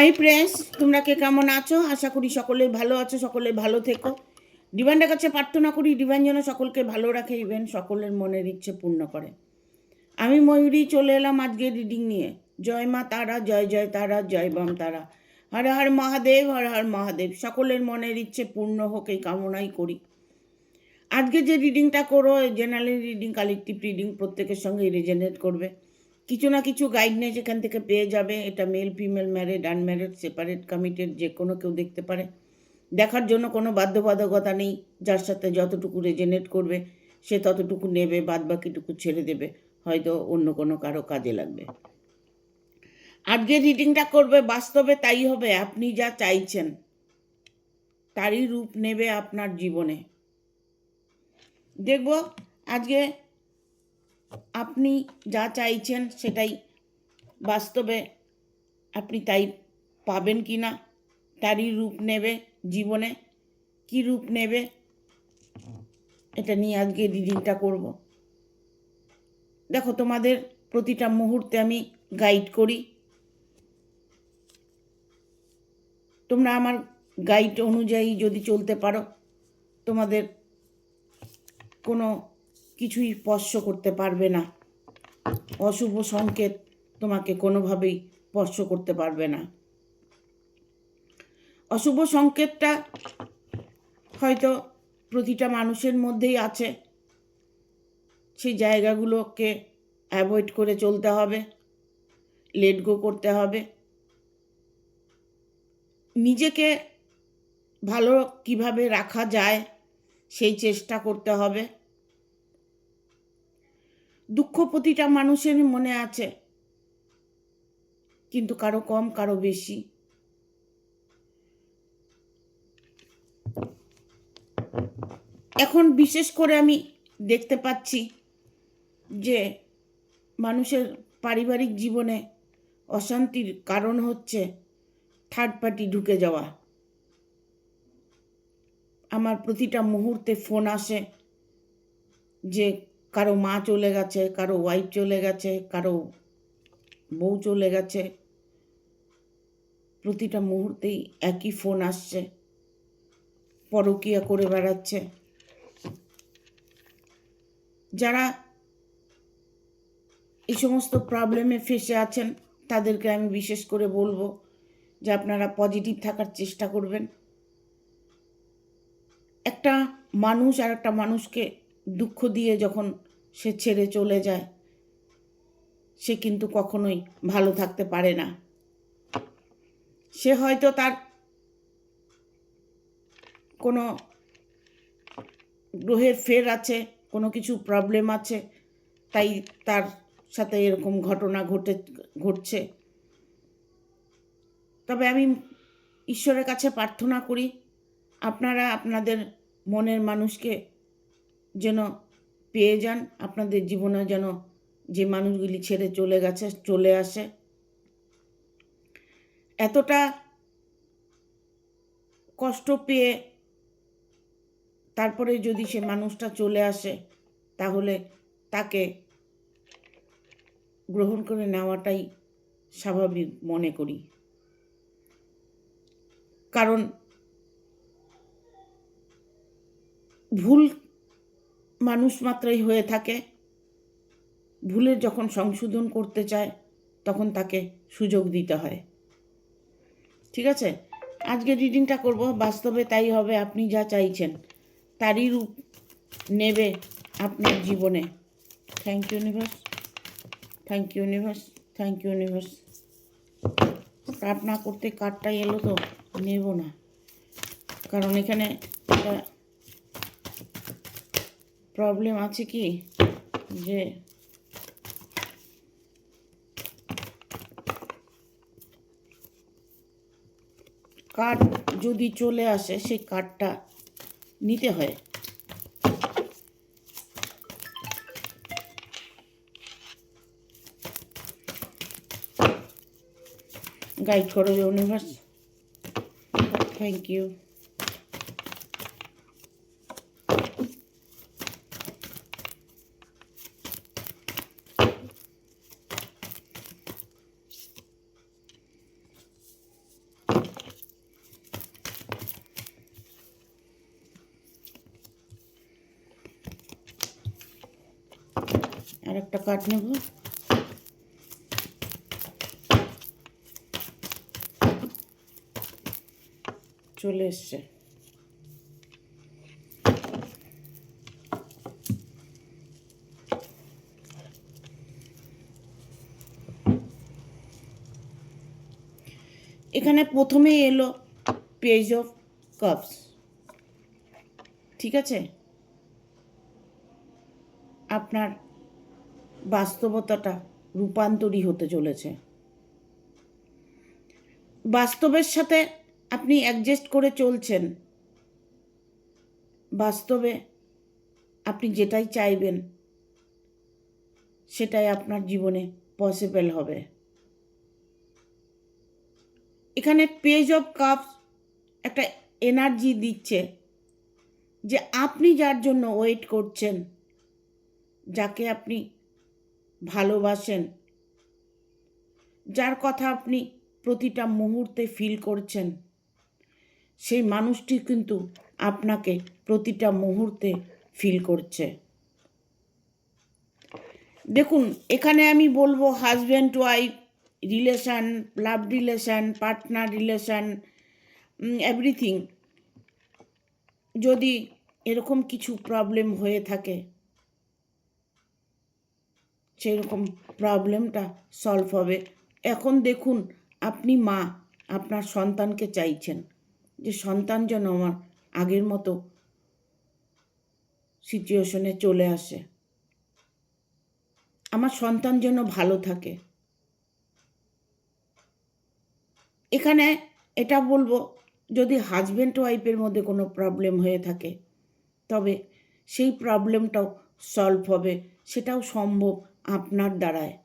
Hi friends, তোমরা কে কেমন আছো? আশা করি সকলে ভালো আছো, সকলে ভালো থেকো। ডিভাইনের কাছে প্রার্থনা করি ডিভাইন যেন সকলকে ভালো রাখে, ইভেন সকলের মনের ইচ্ছে পূর্ণ করে। আমি ময়ূরী চলে এলাম আজকে রিডিং নিয়ে। জয় মা তারা, জয় জয় তারা, জয় বাম তারা। হর হর মহাদেব, হর হর মহাদেব। সকলের মনের ইচ্ছে পূর্ণ হোক এই কামনাই করি। আজকে যে রিডিংটা করো, জেনারেল রিডিং, কালেকটিভ রিডিং, প্রত্যেকের সঙ্গে রেজনেট করবে। কিছু না কিছু গাইডনেস এখান থেকে পেয়ে যাবে। এটা male female, married, unmarried, separate, committed, যে কোনো কেউ দেখতে পারে। দেখার জন্য কোনো বাধ্যবাধকতা নেই। যার সাথে যতটুকু রেজনেট করবে সে ততটুকু নেবে, বাদ বাকিটুকু ছেড়ে দেবে, হয়তো অন্য কোনো কারো কাজে লাগবে। আজকে রিডিংটা করবে, বাস্তবে তাই হবে। আপনি যা চাইছেন তারই রূপ নেবে আপনার জীবনে। দেখব আজকে আপনি যা চাইছেন সেটাই বাস্তবে আপনি তাই পাবেন কি না, তারই রূপ নেবে জীবনে। কি রূপ নেবে এটা নিয়ে আজকে রিডিংটা করব। দেখো, তোমাদের প্রতিটা মুহূর্তে আমি গাইড করি। তোমরা আমার গাইড অনুযায়ী যদি চলতে পারো, তোমাদের কোনো কিছুই স্পর্শ করতে পারবে না। অশুভ সংকেত তোমাকে কোনোভাবেই স্পর্শ করতে পারবে না। অশুভ সংকেতটা হয়তো প্রতিটা মানুষের মধ্যেই আছে। সেই জায়গাগুলোকে অ্যাভয়েড করে চলতে হবে, লেট গো করতে হবে। নিজেকে ভালো কিভাবে রাখা যায় সেই চেষ্টা করতে হবে। দুঃখ প্রতিটা মানুষের মনে আছে, কিন্তু কারো কম, কারো বেশি। এখন বিশেষ করে আমি দেখতে পাচ্ছি যে মানুষের পারিবারিক জীবনে অশান্তির কারণ হচ্ছে থার্ড পার্টি ঢুকে যাওয়া। আমার প্রতিটা মুহূর্তে ফোন আসে যে কারো মা চলে গেছে, কারো ওয়াইফ চলে গেছে, কারো বউ চলে গেছে। প্রতিটা মুহূর্তেই একই ফোন আসছে, পরকীয়া করে বেড়াচ্ছে। যারা এই সমস্ত প্রবলেমে ফেসে আছেন তাদেরকে আমি বিশেষ করে বলবো যে আপনারা পজিটিভ থাকার চেষ্টা করবেন। একটা মানুষ আর একটা মানুষকে দুঃখ দিয়ে যখন সে ছেড়ে চলে যায়, সে কিন্তু কখনোই ভালো থাকতে পারে না। সে হয়তো তার কোনো গ্রহের ফের আছে, কোনো কিছু প্রবলেম আছে, তাই তার সাথে এরকম ঘটনা ঘটছে। তবে আমি ঈশ্বরের কাছে প্রার্থনা করি আপনারা আপনাদের মনের মানুষকে যেন পেয়ে যান, আপনাদের জীবনে যেন যে মানুষগুলি ছেড়ে চলে গেছে চলে আসে। এতটা কষ্ট পেয়ে তারপরে যদি সে মানুষটা চলে আসে, তাহলে তাকে গ্রহণ করে নেওয়াটাই স্বাভাবিক মনে করি। কারণ ভুল মানুষ মাত্রই হয়ে থাকে। ভুলের যখন সংশোধন করতে চায় তখন তাকে সুযোগ দিতে হয়। ঠিক আছে, আজকে রিডিংটা করব, বাস্তবে তাই হবে। আপনি যা চাইছেন তারই রূপ নেবে আপনার জীবনে। Thank you universe, thank you universe, thank you universe. প্রার্থনা করতে কার্ডটা এলো তো নেব না, কারণ এখানে একটা প্রবলেম আছে কি, যে কার্ড যদি চলে আসে সেই কার্ডটা নিতে হয়। গাইড করো ইউনিভার্স, থ্যাংক ইউ। একটা কার্ড নেব। চলে এসছে। এখানে প্রথমে এলো পেজ অফ কাপস, ঠিক আছে? আপনার বাস্তবতাটা রূপান্তরী হতে চলেছে। বাস্তবের সাথে আপনি অ্যাডজাস্ট করে চলছেন। বাস্তবে আপনি যেটাই চাইবেন সেটাই আপনার জীবনে পসিবল হবে। এখানে পেজ অফ কাপস একটা এনার্জি দিচ্ছে যে আপনি যার জন্য ওয়েট করছেন, যাকে আপনি ভালোবাসেন, যার কথা আপনি প্রতিটা মুহূর্তে ফিল করছেন, সেই মানুষটি কিন্তু আপনাকে প্রতিটা মুহূর্তে ফিল করছে। দেখুন, এখানে আমি বলবো হাজব্যান্ড ওয়াইফ রিলেশান, লাভ রিলেশান, পার্টনার রিলেশান, এভরিথিং। যদি এরকম কিছু প্রবলেম হয়ে থাকে, সেই রকম প্রবলেমটা সলভ হবে। এখন দেখুন, আপনি মা, আপনার সন্তানকে চাইছেন যে সন্তান যেন আমার আগের মতো সিচুয়েশনে চলে আসে, আমার সন্তান যেন ভালো থাকে। এখানে এটা বলবো, যদি হাজব্যান্ড ওয়াইফের মধ্যে কোনো প্রবলেম হয়ে থাকে, তবে সেই প্রবলেমটাও সলভ হবে, সেটাও সম্ভব আপনার দ্বারায়।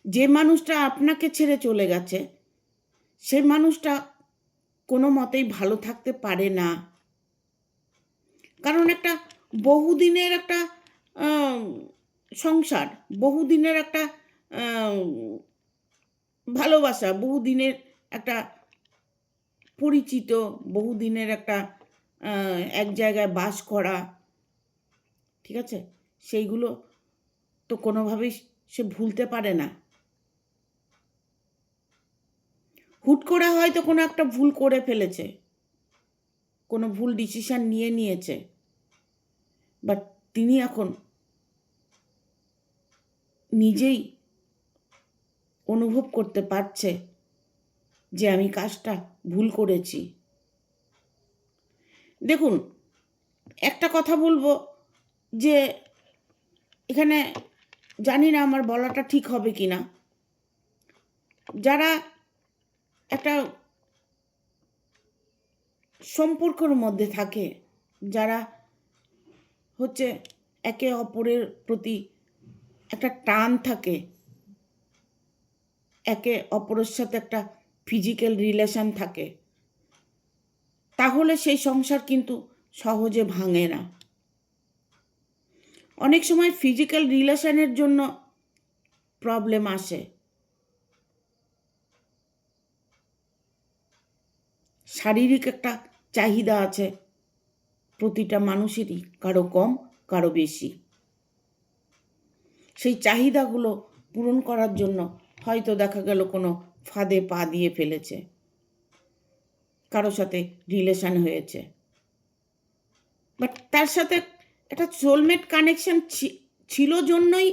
যে মানুষটা আপনাকে ছেড়ে চলে গেছে, সেই মানুষটা কোনো মতেই ভালো থাকতে পারে না। কারণ একটা বহুদিনের একটা সংসার, বহুদিনের একটা ভালোবাসা, বহুদিনের একটা পরিচিত, বহুদিনের একটা এক জায়গায় বাস করা, ঠিক আছে? সেইগুলো তো কোনোভাবেই সে ভুলতে পারে না। হুট করে হয়তো কোনো একটা ভুল করে ফেলেছে, কোনো ভুল ডিসিশন নিয়েছে, বাট তিনি এখন নিজেই অনুভব করতে পারছে যে আমি কাজটা ভুল করেছি। দেখুন, একটা কথা বলবো যে এখানে জানি না আমার বলাটা ঠিক হবে কি না, যারা একটা সম্পর্কের মধ্যে থাকে, যারা হচ্ছে একে অপরের প্রতি একটা টান থাকে, একে অপরের সাথে একটা ফিজিক্যাল রিলেশন থাকে, তাহলে সেই সংসার কিন্তু সহজে ভাঙে না। অনেক সময় ফিজিক্যাল রিলেশনের জন্য প্রবলেম আসে, শারীরিক একটা চাহিদা আছে প্রতিটা মানুষেরই, কারো কম কারো বেশি। সেই চাহিদাগুলো পূরণ করার জন্য হয়তো দেখা গেল কোনো ফাঁদে পা দিয়ে ফেলেছে, কারো সাথে রিলেশন হয়েছে, বাট তার সাথে একটা সোলমেট কানেকশন ছিল জন্যই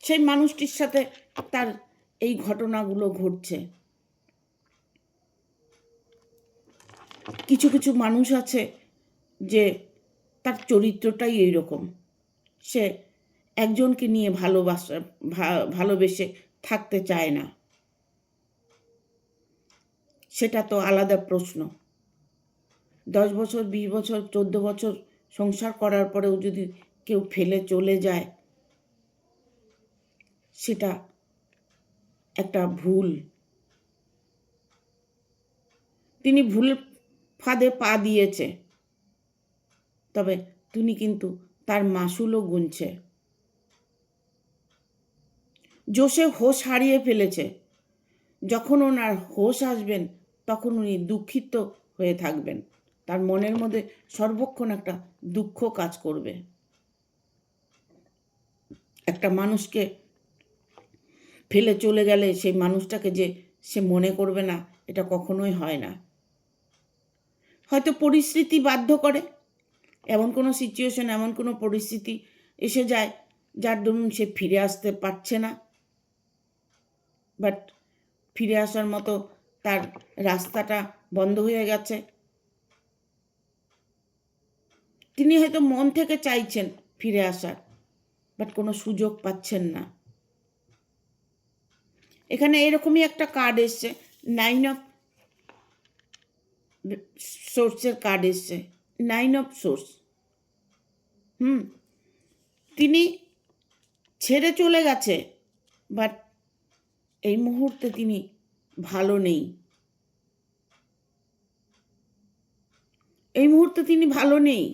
সেই মানুষটির সাথে তার এই ঘটনাগুলো ঘটছে। কিছু কিছু মানুষ আছে যে তার চরিত্রটাই এইরকম, সে একজনকে নিয়ে ভালোবেসে থাকতে চায় না, সেটা তো আলাদা প্রশ্ন। 10 বছর, 20 বছর, 14 বছর সংসার করার পরেও যদি কেউ ফেলে চলে যায়, সেটা একটা ভুল। তিনি ভুল ফাঁদে পা দিয়েছে, তবে তিনি কিন্তু তার মাসুলও গুনছে। জোশে হোশ হারিয়ে ফেলেছে, যখন ওনার হোশ আসবেন তখন উনি দুঃখিত হয়ে থাকবেন, তার মনের মধ্যে সর্বক্ষণ একটা দুঃখ কাজ করবে। একটা মানুষকে ফেলে চলে গেলে সেই মানুষটাকে যে সে মনে করবে না, এটা কখনোই হয় না। হয়তো পরিস্থিতি বাধ্য করে, এমন কোনো সিচুয়েশন, এমন কোনো পরিস্থিতি এসে যায় যার দরুন সে ফিরে আসতে পারছে না, বাট ফিরে আসার মতো তার রাস্তাটা বন্ধ হয়ে গেছে। তিনি হয়তো মন থেকে চাইছেন ফিরে আসার, বাট কোনো সুযোগ পাচ্ছেন না। এখানে এরকমই একটা কার্ড এসছে, 9 অফ সোর্সের কার্ড এসছে, 9 অফ সোর্স। তিনি ছেড়ে চলে গেছে, বাট এই মুহূর্তে তিনি ভালো নেই। এই মুহূর্তে তিনি ভালো নেই,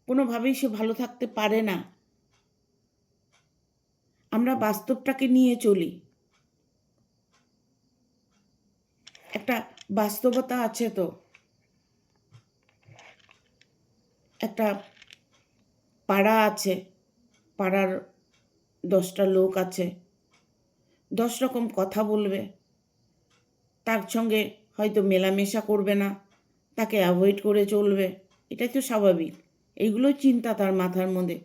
কোনোভাবেই সে ভালো থাকতে পারে না। আমরা বাস্তবটাকে নিয়ে চলি, একটা বাস্তবতা আছে তো, একটা পাড়া আছে, পাড়ার 10টা লোক আছে, 10 রকম কথা বলবে, তার সঙ্গে হয়তো মেলামেশা করবে না, তাকে অ্যাভয়েড করে চলবে, এটাই তো স্বাভাবিক। এইগুলো চিন্তা তার মাথার মধ্যে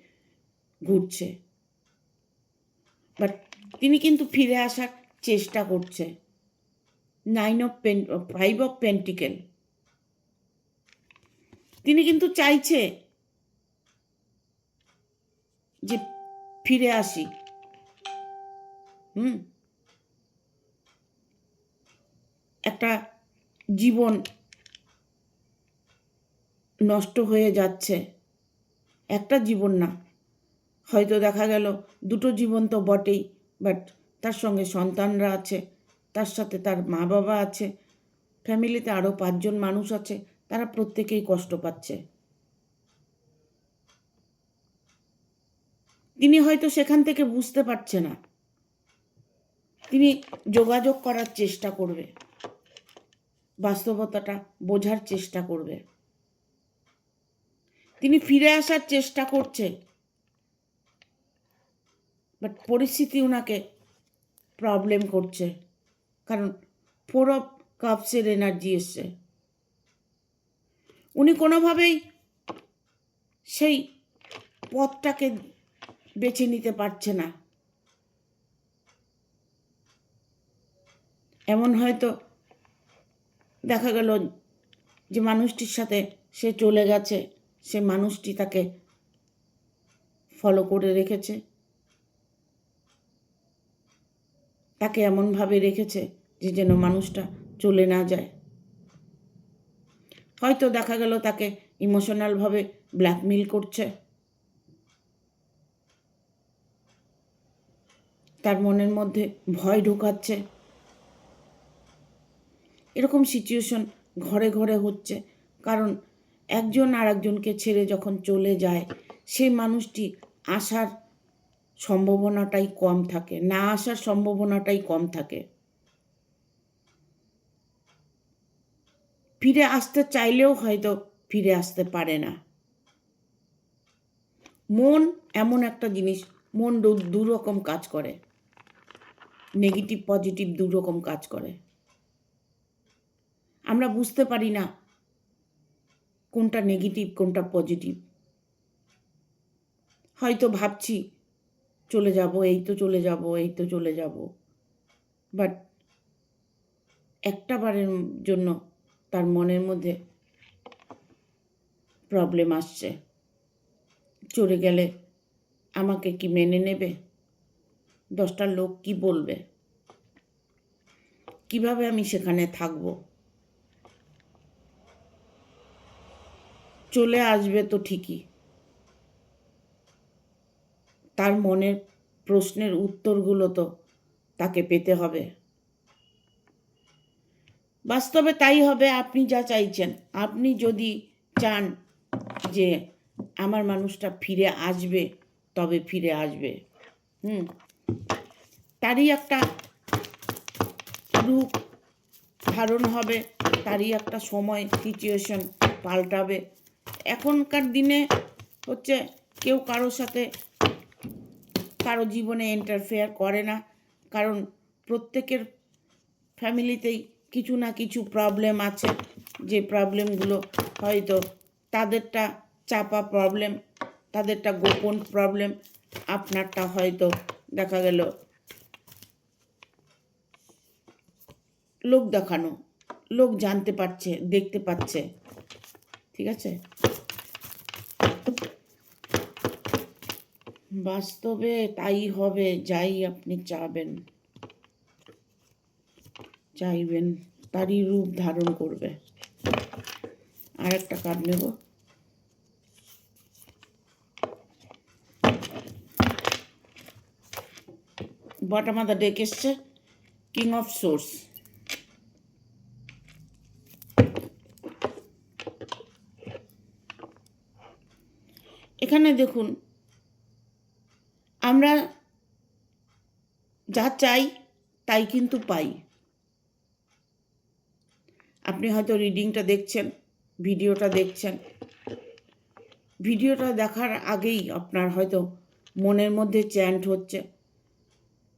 ঘুরছে, বাট তিনি কিন্তু ফিরে আসার চেষ্টা করছে। 5 অফ পেন্টিকেল, তিনি কিন্তু চাইছে যে ফিরে আসি। একটা জীবন নষ্ট হয়ে যাচ্ছে, একটা জীবন না, হয়তো দেখা গেল 2টো জীবন তো বটেই, বাট তার সঙ্গে সন্তানরা আছে, তার সাথে তার মা বাবা আছে, ফ্যামিলিতে আরও 5 জন মানুষ আছে, তারা প্রত্যেকেই কষ্ট পাচ্ছে। তিনি হয়তো সেখান থেকে বুঝতে পারছে না, তিনি যোগাযোগ করার চেষ্টা করবে, বাস্তবতাটা বোঝার চেষ্টা করবে, তিনি ফিরে আসার চেষ্টা করছে, বাট পরিস্থিতি ওনাকে প্রবলেম করছে, কারণ 4 অফ কাপসের এনার্জি এসছে। উনি কোনোভাবেই সেই পথটাকে বেছে নিতে পারছে না। এমন হয়তো দেখা গেল যে মানুষটির সাথে সে চলে গেছে, সে মানুষটি তাকে ফলো করে রেখেছে, তাকে এমনভাবে রেখেছে যে যেন মানুষটা চলে না যায়। হয়তো দেখা গেল তাকে ইমোশনালভাবে ব্ল্যাকমেল করছে, তার মনের মধ্যে ভয় ঢোকাচ্ছে। এরকম সিচুয়েশন ঘরে ঘরে হচ্ছে, কারণ একজন আর একজনকে ছেড়ে যখন চলে যায়, সেই মানুষটি আসার সম্ভাবনাটাই কম থাকে, না আসার সম্ভাবনাটাই কম থাকে। ফিরে আসতে চাইলেও হয়তো ফিরে আসতে পারে না। মন এমন একটা জিনিস, মন দু রকম কাজ করে, নেগেটিভ পজিটিভ 2 রকম কাজ করে। আমরা বুঝতে পারি না কোনটা নেগেটিভ কোনটা পজিটিভ। হয়তো ভাবছি চলে যাব, এই তো চলে যাব, এই তো চলে যাব, বাট একটা বারের জন্য তার মনের মধ্যে প্রবলেম আসছে, চলে গেলে আমাকে কি মেনে নেবে, 10টা লোক কি বলবে, কিভাবে আমি সেখানে থাকবো, চলে আসবে তো ঠিকই, তার মনের প্রশ্নের উত্তরগুলো তো তাকে পেতে হবে। বাস্তবে তাই হবে। আপনি যা চাইছেন, আপনি যদি চান যে আমার মানুষটা ফিরে আসবে, তবে ফিরে আসবে, তারই একটা রূপ ধারণ হবে, তারই একটা সময় সিচুয়েশন পাল্টাবে। এখনকার দিনে হচ্ছে কেউ কারোর সাথে কারো জীবনে ইন্টারফেয়ার করে না, কারণ প্রত্যেকের ফ্যামিলিতেই কিছু না কিছু প্রবলেম আছে, যে প্রবলেমগুলো হয়তো তাদেরটা চাপা প্রবলেম, তাদেরটা গোপন প্রবলেম, আপনারটা হয়তো দেখা গেল লোক দেখানো, লোক জানতে পারছে, দেখতে পাচ্ছে। ঠিক আছে, বাস্তবে তাই হবে, যাই আপনি চাইবেন তারই রূপ ধারণ করবে। আর একটা কার্ড নেব। বটম অফ দ্য ডেক এসছে কিং অফ সোর্স। এখানে দেখুন, আমরা যা চাই তাই কিন্তু পাই। আপনি হয়তো রিডিংটা দেখছেন, ভিডিওটা দেখছেন, ভিডিওটা দেখার আগেই আপনার হয়তো মনের মধ্যে চ্যান্ট হচ্ছে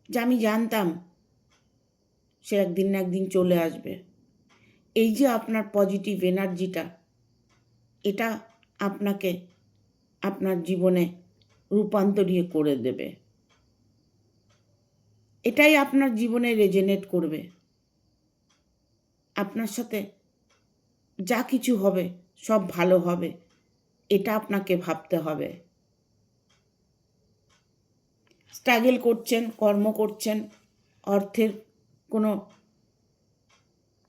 যে আমি জানতাম সে একদিন না একদিন চলে আসবে। এই যে আপনার পজিটিভ এনার্জিটা, এটা আপনাকে আপনার জীবনে রূপান্তরিত করে দেবে। এটাই আপনার জীবনে রেজোনেট করবে। আপনার সাথে যা কিছু হবে সব ভালো হবে, এটা আপনাকে ভাবতে হবে। স্ট্রাগল করছেন, কর্ম করছেন, অর্থের কোনো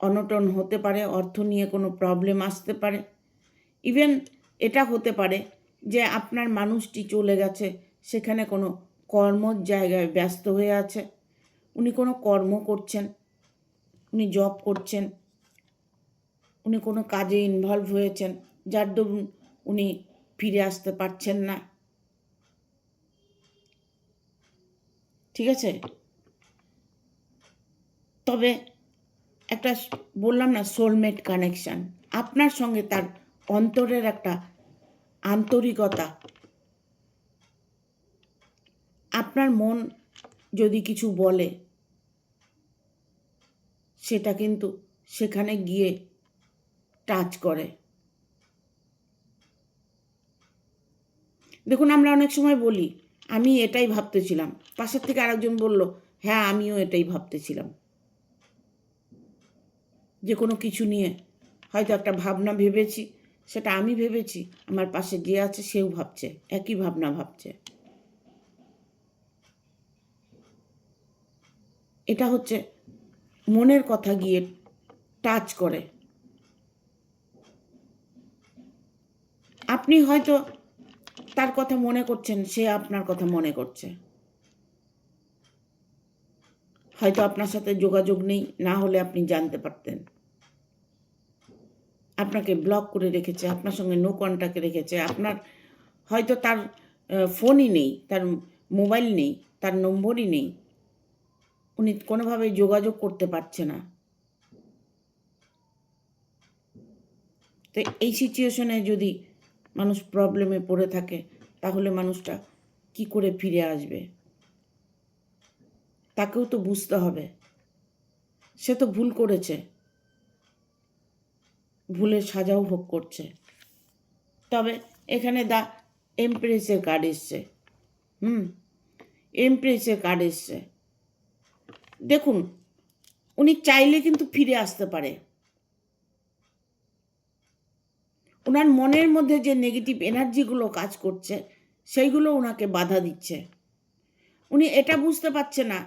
অনটন হতে পারে, অর্থ নিয়ে কোনো প্রবলেম আসতে পারে। ইভেন এটা হতে পারে যে আপনার মানুষটি চলে গেছে, সেখানে কোনো কর্মর জায়গায় ব্যস্ত হয়ে আছে, উনি কোনো কর্ম করছেন, উনি জব করছেন, উনি কোনো কাজে ইনভলভ হয়েছেন, যার দরুন উনি ফিরে আসতে পারছেন না। ঠিক আছে, তবে একটা বললাম না, সোলমেট কানেকশান, আপনার সঙ্গে তার অন্তরের একটা আন্তরিকতা। আপনার মন যদি কিছু বলে, সেটা কিন্তু সেখানে গিয়ে টাচ করে। দেখুন, আমরা অনেক সময় বলি আমি এটাই ভাবতেছিলাম, পাশের থেকে আরেকজন বলল হ্যাঁ আমিও এটাই ভাবতেছিলাম। যে কোনো কিছু নিয়ে হয়তো একটা ভাবনা ভেবেছি, সেটা আমি ভেবেছি, আমার পাশে যে আছে সেও ভাবছে, একই ভাবনা ভাবছে। এটা হচ্ছে মনের কথা গিয়ে টাচ করে। আপনি হয়তো তার কথা মনে করছেন, সে আপনার কথা মনে করছে। হয়তো আপনার সাথে যোগাযোগ নেই, না হলে আপনি জানতে পারতেন। আপনাকে ব্লক করে রেখেছে, আপনার সঙ্গে নো কন্ট্যাক্টে রেখেছে, আপনার হয়তো তার ফোনই নেই, তার মোবাইল নেই, তার নম্বরই নেই, উনি কোনোভাবে যোগাযোগ করতে পারছে না। তো এই সিচুয়েশনে যদি মানুষ প্রবলেমে পড়ে থাকে, তাহলে মানুষটা কি করে ফিরে আসবে? তাকেও তো বুঝতে হবে সে তো ভুল করেছে, ভুলের সাজাও ভোগ করছে। তবে এখানে দা এমপ্রেসের কার্ড এসছে। এমপ্রেসের কার্ড এসছে। দেখুন, উনি চাইলে কিন্তু ফিরে আসতে পারে। ওনার মনের মধ্যে যে নেগেটিভ এনার্জিগুলো কাজ করছে, সেইগুলো ওনাকে বাধা দিচ্ছে। উনি এটা বুঝতে পারছে না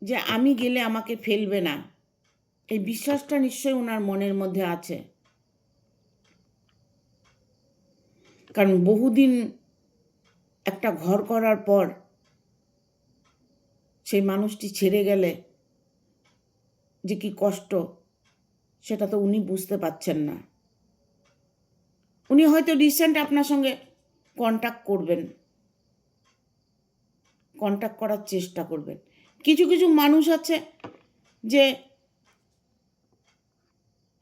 যে আমি গেলে আমাকে ফেলবে না। এই বিশ্বাসটা নিশ্চয়ই ওনার মনের মধ্যে আছে, কারণ বহুদিন একটা ঘর করার পর সেই মানুষটি ছেড়ে গেলে যে কি কষ্ট, সেটা তো উনি বুঝতে পারছেন না। উনি হয়তো রিসেন্ট আপনার সঙ্গে কন্ট্যাক্ট করবেন, কন্ট্যাক্ট করার চেষ্টা করবেন। কিছু কিছু মানুষ আছে যে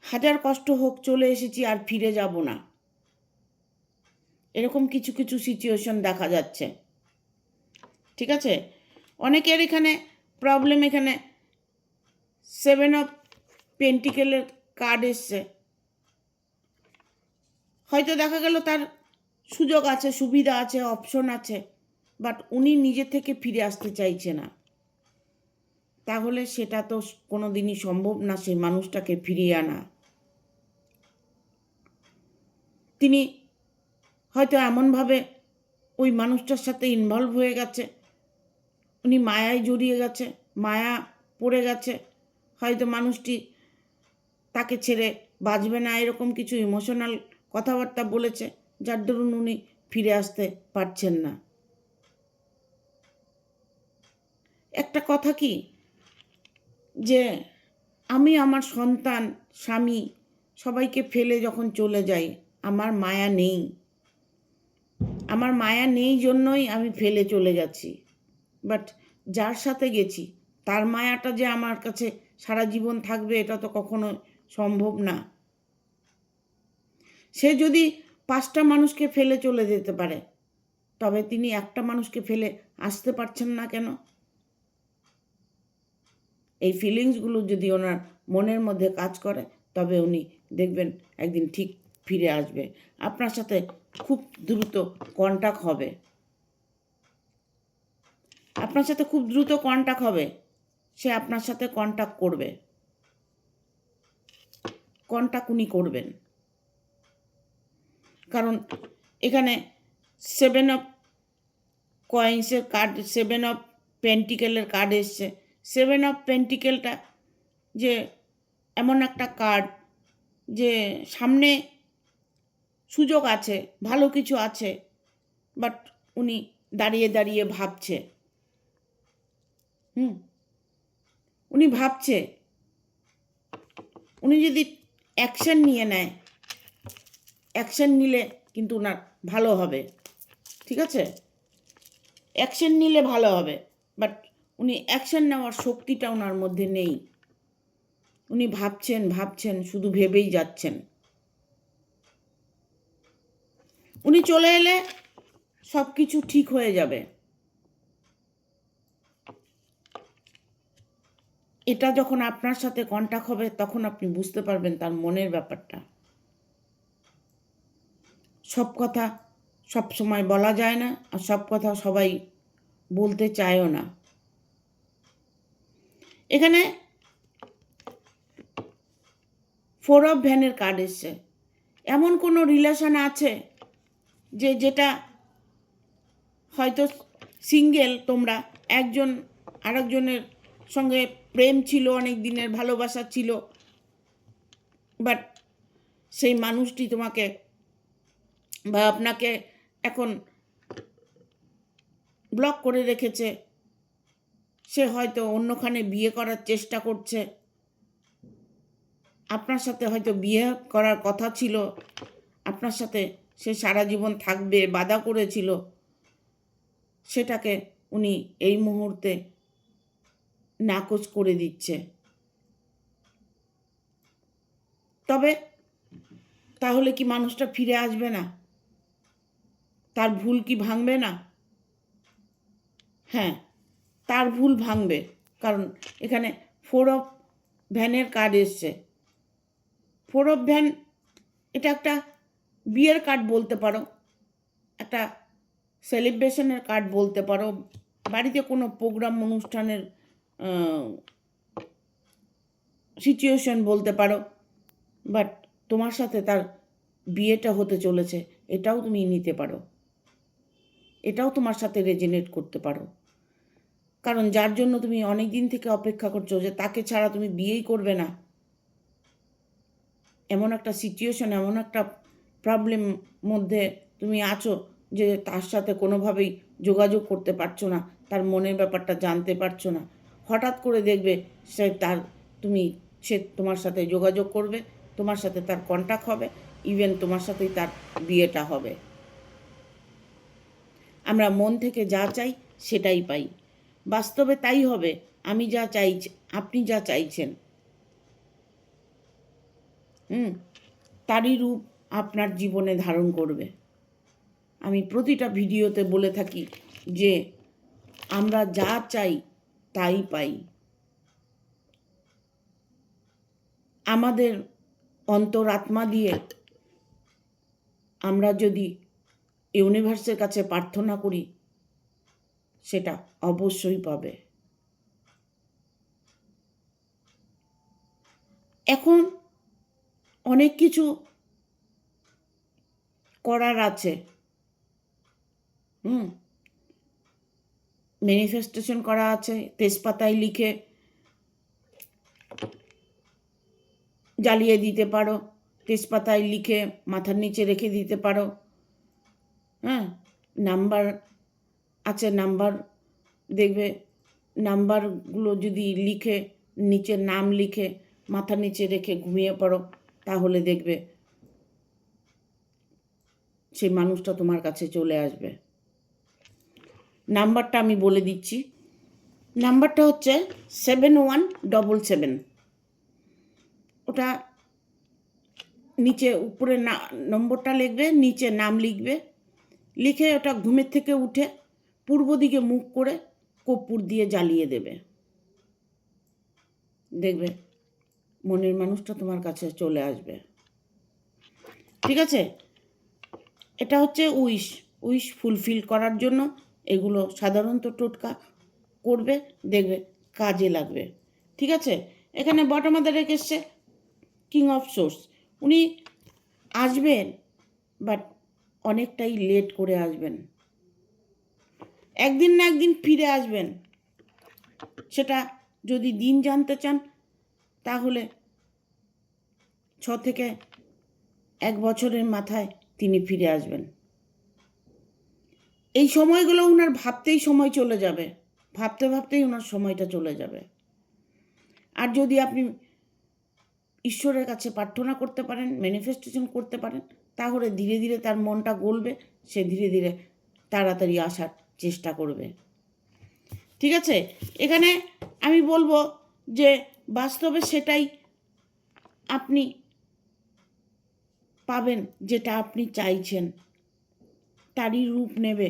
হাজার কষ্ট হোক চলে এসেছি আর ফিরে যাব না, এরকম কিছু কিছু সিচুয়েশন দেখা যাচ্ছে। ঠিক আছে? অনেকের এখানে প্রবলেম, এখানে 7 অফ পেন্টিকেলের কার্ড এসছে। হয়তো দেখা গেল তার সুযোগ আছে, সুবিধা আছে, অপশন আছে, বাট উনি নিজে থেকে ফিরে আসতে চাইছে না। তাহলে সেটা তো কোনো দিনই সম্ভব না সেই মানুষটাকে ফিরিয়ে আনা। তিনি হয়তো এমনভাবে ওই মানুষটার সাথে ইনভলভ হয়ে গেছে, উনি মায়ায় জড়িয়ে গেছে, মায়া পড়ে গেছে, হয়তো মানুষটি তাকে ছেড়ে বাঁচবে না, এরকম কিছু ইমোশনাল কথাবার্তা বলেছে, যার দরুন উনি ফিরে আসতে পারছেন না। একটা কথা কি, যে আমি আমার সন্তান, স্বামী সবাইকে ফেলে যখন চলে যাই, আমার মায়া নেই, আমার মায়া নেই জন্যই আমি ফেলে চলে গেছি। বাট যার সাথে গেছি তার মায়াটা যে আমার কাছে সারা জীবন থাকবে এটা তো কখনো সম্ভব না। সে যদি 5টা মানুষকে ফেলে চলে যেতে পারে, তবে তিনি একটা মানুষকে ফেলে আসতে পারছেন না কেন? এই ফিলিংসগুলো যদি ওনার মনের মধ্যে কাজ করে, তবে উনি দেখবেন একদিন ঠিক ফিরে আসবে, আপনার সাথে খুব দ্রুত কন্ট্যাক্ট হবে, আপনার সাথে খুব দ্রুত কন্ট্যাক্ট হবে, সে আপনার সাথে কন্ট্যাক্ট করবে, কন্ট্যাক্ট উনি করবেন। কারণ এখানে 7 অফ কয়েন্সের কার্ড, 7 অফ পেন্টিকেলের কার্ড এসছে। 7 অফ পেন্টিকেলটা যে এমন একটা কার্ড যে সামনে সুযোগ আছে, ভালো কিছু আছে, বাট উনি দাঁড়িয়ে দাঁড়িয়ে ভাবছে। উনি ভাবছে, উনি যদি অ্যাকশন নিয়ে নেয়, অ্যাকশন নিলে কিন্তু ওনার ভালো হবে, ঠিক আছে? অ্যাকশন নিলে ভালো হবে, বাট উনি অ্যাকশন নেওয়ার শক্তিটা ওনার মধ্যে নেই। উনি ভাবছেন ভাবছেন, শুধু ভেবেই যাচ্ছেন। উনি চলে এলে সব কিছু ঠিক হয়ে যাবে। এটা যখন আপনার সাথে কন্ট্যাক্ট হবে, তখন আপনি বুঝতে পারবেন তার মনের ব্যাপারটা। সব কথা সব সময় বলা যায় না, আর সব কথা সবাই বলতে চায়ও না। এখানে 4 অফ ভ্যানের কার্ড এসছে। এমন কোনো রিলেশন আছে যেটা হয়তো সিঙ্গেল, তোমরা একজন আরেকজনের সঙ্গে প্রেম ছিল, অনেক দিনের ভালোবাসা ছিল, বাট সেই মানুষটি তোমাকে বা আপনাকে এখন ব্লক করে রেখেছে। সে হয়তো অন্যখানে বিয়ে করার চেষ্টা করছে, আপনার সাথে হয়তো বিয়ে করার কথা ছিল, আপনার সাথে সে সারা জীবন থাকবে বাধা করেছিল, সেটাকে উনি এই মুহূর্তে নাকচ করে দিচ্ছে। তবে তাহলে কি মানুষটা ফিরে আসবে না? তার ভুল কি ভাঙবে না? হ্যাঁ, তার ভুল ভাঙবে, কারণ এখানে 4 অফ ভ্যানের কার্ড এসছে। 4 অফ ভ্যান এটা একটা বিয়ের কার্ড বলতে পারো, একটা সেলিব্রেশনের কার্ড বলতে পারো, বাড়িতে কোনো প্রোগ্রাম অনুষ্ঠানের সিচুয়েশন বলতে পারো, বাট তোমার সাথে তার বিয়েটা হতে চলেছে, এটাও তুমি নিতে পারো, এটাও তোমার সাথে রেজোনেট করতে পারো। কারণ যার জন্য তুমি অনেক দিন থেকে অপেক্ষা করছো, যে তাকে ছাড়া তুমি বিয়েই করবে না, এমন একটা সিচুয়েশন, এমন একটা প্রবলেম মধ্যে তুমি আছো যে তার সাথে কোনোভাবেই যোগাযোগ করতে পারছো না, তার মনের ব্যাপারটা জানতে পারছো না। হঠাৎ করে দেখবে সে তোমার সাথে যোগাযোগ করবে, তোমার সাথে তার কন্ট্যাক্ট হবে, ইভেন তোমার সাথেই তার বিয়েটা হবে। আমরা মন থেকে যা চাই সেটাই পাই, বাস্তবে তাই হবে। আমি যা চাইছি, আপনি যা চাইছেন, তারই রূপ আপনার জীবনে ধারণ করবে। আমি প্রতিটা ভিডিওতে বলে থাকি যে আমরা যা চাই তাই পাই। আমাদের অন্তরাত্মা দিয়ে আমরা যদি ইউনিভার্সের কাছে প্রার্থনা করি, সেটা অবশ্যই পাবে। এখন অনেক কিছু করার আছে। ম্যানিফেস্টেশন করা আছে, তেজপাতায় লিখে জ্বালিয়ে দিতে পারো, তেজপাতায় লিখে মাথার নিচে রেখে দিতে পারো। নাম্বার আছে, নাম্বার দেখবে, নাম্বারগুলো যদি লিখে নিচে নাম লিখে মাথার নিচে রেখে ঘুমিয়ে পড়ো, তাহলে দেখবে সেই মানুষটা তোমার কাছে চলে আসবে। নাম্বারটা আমি বলে দিচ্ছি। নাম্বারটা হচ্ছে 7177। ওটা নিচে উপরে নম্বরটা লিখবে, নিচে নাম লিখবে, লিখে ওটা ঘুমের থেকে উঠে পূর্ব দিকে মুখ করে কর্পূর দিয়ে জ্বালিয়ে দেবে। দেখবে মনের মানুষটা তোমার কাছে চলে আসবে। ঠিক আছে? এটা হচ্ছে উইশ ফুলফিল করার জন্য এগুলো সাধারণত টোটকা করবে, দেখবে কাজে লাগবে। ঠিক আছে? এখানে বটম অফ দ্য ডেক এসছে কিং অফ সোর্স। উনি আসবেন, বাট অনেকটাই লেট করে আসবেন। একদিন না একদিন ফিরে আসবেন। সেটা যদি দিন জানতে চান, তাহলে 6 থেকে 1 বছরের মাথায় তিনি ফিরে আসবেন। এই সময়গুলো ওনার ভাবতেই সময় চলে যাবে, ভাবতে ভাবতেই ওনার সময়টা চলে যাবে। আর যদি আপনি ঈশ্বরের কাছে প্রার্থনা করতে পারেন, ম্যানিফেস্টেশন করতে পারেন, তাহলে ধীরে ধীরে তার মনটা গলবে, সে ধীরে ধীরে তাড়াতাড়ি আসার চেষ্টা করবে। ঠিক আছে? এখানে আমি বলবো যে বাস্তবে সেটাই আপনি পাবেন, যেটা আপনি চাইছেন, তারই রূপ নেবে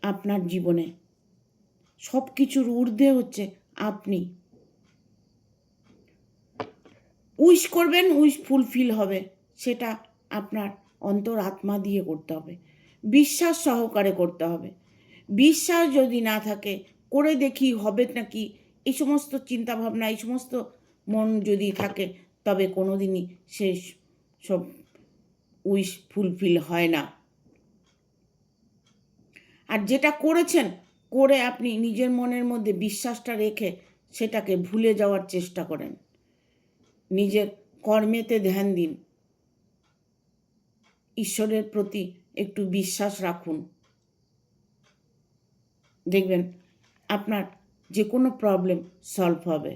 আপনার জীবনে। সব কিছুর ঊর্ধ্বে হচ্ছে আপনি। উইশ করবেন, উইশ ফুলফিল হবে। সেটা আপনার অন্তর আত্মা দিয়ে করতে হবে, বিশ্বাস সহকারে করতে হবে। বিশ্বাস যদি না থাকে, করে দেখি হবে নাকি, এই সমস্ত চিন্তাভাবনা, এই সমস্ত মন যদি থাকে, তবে কোনো দিনই সে সব উইশ ফুলফিল হয় না। আর যেটা করেছেন, করে আপনি নিজের মনের মধ্যে বিশ্বাসটা রেখে সেটাকে ভুলে যাওয়ার চেষ্টা করেন। নিজের কর্মেতে ধ্যান দিন, ঈশ্বরের প্রতি একটু বিশ্বাস রাখুন। দেখবেন আপনার যে কোনো প্রবলেম সলভ হবে।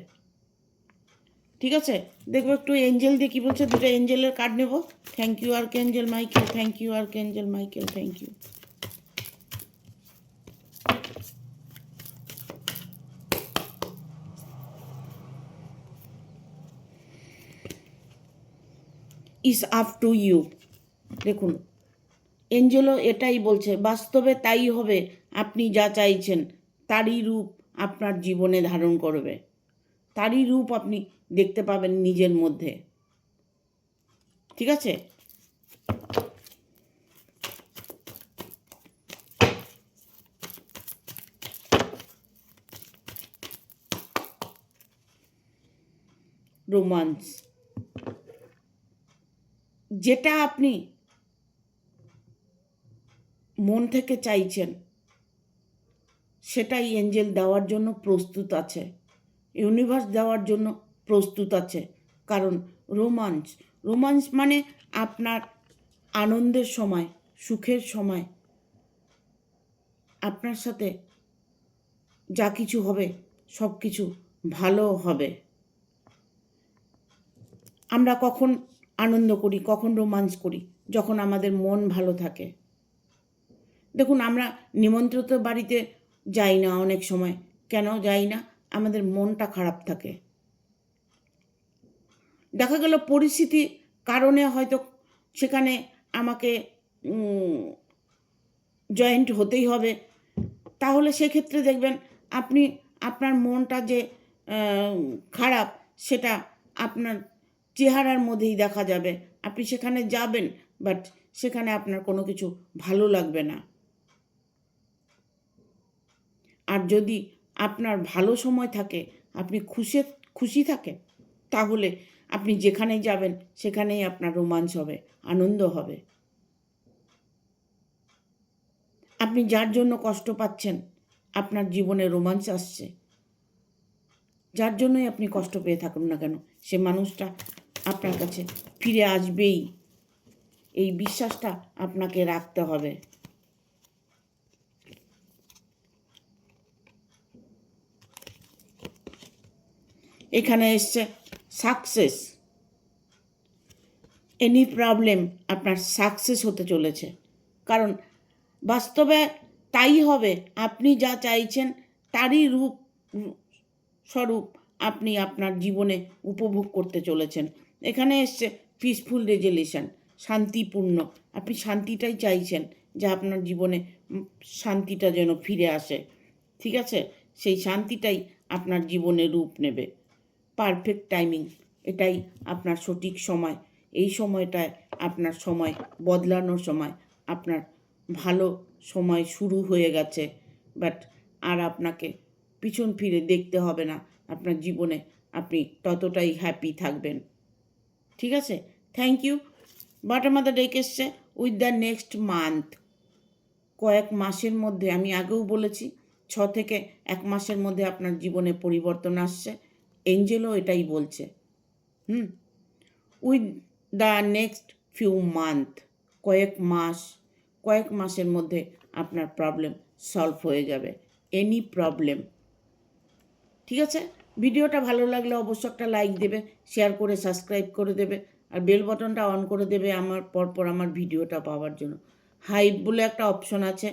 ঠিক আছে? দেখবো একটু এঞ্জেল দিয়ে কী বলছে, দুটো এঞ্জেলের কার্ড নেব। Thank you archangel Michael, thank you archangel Michael, thank you. Is up to you. দেখুন এঞ্জেলও এটাই বলছে, বাস্তবে তাই হবে। আপনি যা চাইছেন তারই রূপ আপনার জীবনে ধারণ করবে, তারই রূপ আপনি দেখতে পাবেন নিজের মধ্যে। ঠিক আছে? রোমান্স, যেটা আপনি মন থেকে চাইছেন, সেটাই এঞ্জেল দেওয়ার জন্য প্রস্তুত আছে, ইউনিভার্স দেওয়ার জন্য প্রস্তুত আছে। কারণ রোমান্স মানে আপনার আনন্দের সময়, সুখের সময় আপনার সাথে যা কিছু হবে সব কিছু ভালো হবে। আমরা কখন আনন্দ করি, কখন রোমান্স করি? যখন আমাদের মন ভালো থাকে। দেখুন আমরা নিমন্ত্রিত বাড়িতে যাই না অনেক সময়। কেন যাই না? আমাদের মনটা খারাপ থাকে। দেখা গেল পরিস্থিতির কারণে হয়তো সেখানে আমাকে জয়েন্ট হতেই হবে, তাহলে সেক্ষেত্রে দেখবেন আপনি আপনার মনটা যে খারাপ সেটা আপনার চেহারার মধ্যেই দেখা যাবে। আপনি সেখানে যাবেন, বাট সেখানে আপনার কোনো কিছু ভালো লাগবে না। আর যদি আপনার ভালো সময় থাকে, আপনি খুশি থাকেন, তাহলে আপনি যেখানেই যাবেন সেখানেই আপনার রোমাঞ্চ হবে, আনন্দ হবে। আপনি যার জন্য কষ্ট পাচ্ছেন, আপনার জীবনে রোমাঞ্চ আসছে, যার জন্যই আপনি কষ্ট পেয়ে থাকুন না কেন, সে মানুষটা আপনার কাছে ফিরে আসবেই। এই বিশ্বাসটা আপনাকে রাখতে হবে। এখানে এসছে সাকসেস। এনি প্রবলেম আপনার সাকসেস হতে চলেছে, কারণ বাস্তবে তাই হবে। আপনি যা চাইছেন তারই স্বরূপ আপনি আপনার জীবনে উপভোগ করতে চলেছেন। এখানে এসছে পিসফুল রেজলিউশন, শান্তিপূর্ণ। আপনি শান্তিটাই চাইছেন, যে আপনার জীবনে শান্তিটা যেন ফিরে আসে। ঠিক আছে, সেই শান্তিটাই আপনার জীবনে রূপ নেবে। পারফেক্ট টাইমিং, এটাই আপনার সঠিক সময়। এই সময়টায় আপনার সময় বদলানোর সময়, আপনার ভালো সময় শুরু হয়ে গেছে। বাট আর আপনাকে পিছন ফিরে দেখতে হবে না। আপনার জীবনে আপনি ততটাই হ্যাপি থাকবেন। ঠিক আছে, thank you. Bottom of the deck এসছে উইথ দ্য নেক্সট মান্থ। কয়েক মাসের মধ্যে, আমি আগেও বলেছি 6 থেকে 1 মাসের মধ্যে আপনার জীবনে পরিবর্তন আসছে। এঞ্জেলও এটাই বলছে। With the next few month, কয়েক মাসের মধ্যে আপনার প্রবলেম সলভ হয়ে যাবে। Any problem. ঠিক আছে, ভিডিওটা ভালো লাগলে অবশ্যই একটা লাইক দেবে, শেয়ার করে সাবস্ক্রাইব করে দেবে, আর বেল বাটনটা অন করে দেবে আমার পরপর আমার ভিডিওটা পাওয়ার জন্য। হাইপ বলে একটা অপশন আছে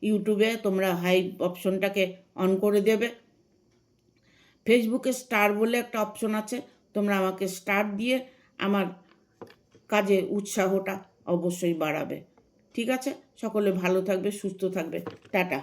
ইউটিউবে, তোমরা হাইপ অপশনটাকে অন করে দেবে। ফেসবুকে স্টার বলে একটা অপশন আছে, তোমরা আমাকে স্টার দিয়ে আমার কাজে উৎসাহটা অবশ্যই বাড়াবে। ঠিক আছে, সকলে ভালো থাকবে, সুস্থ থাকবে। টাটা।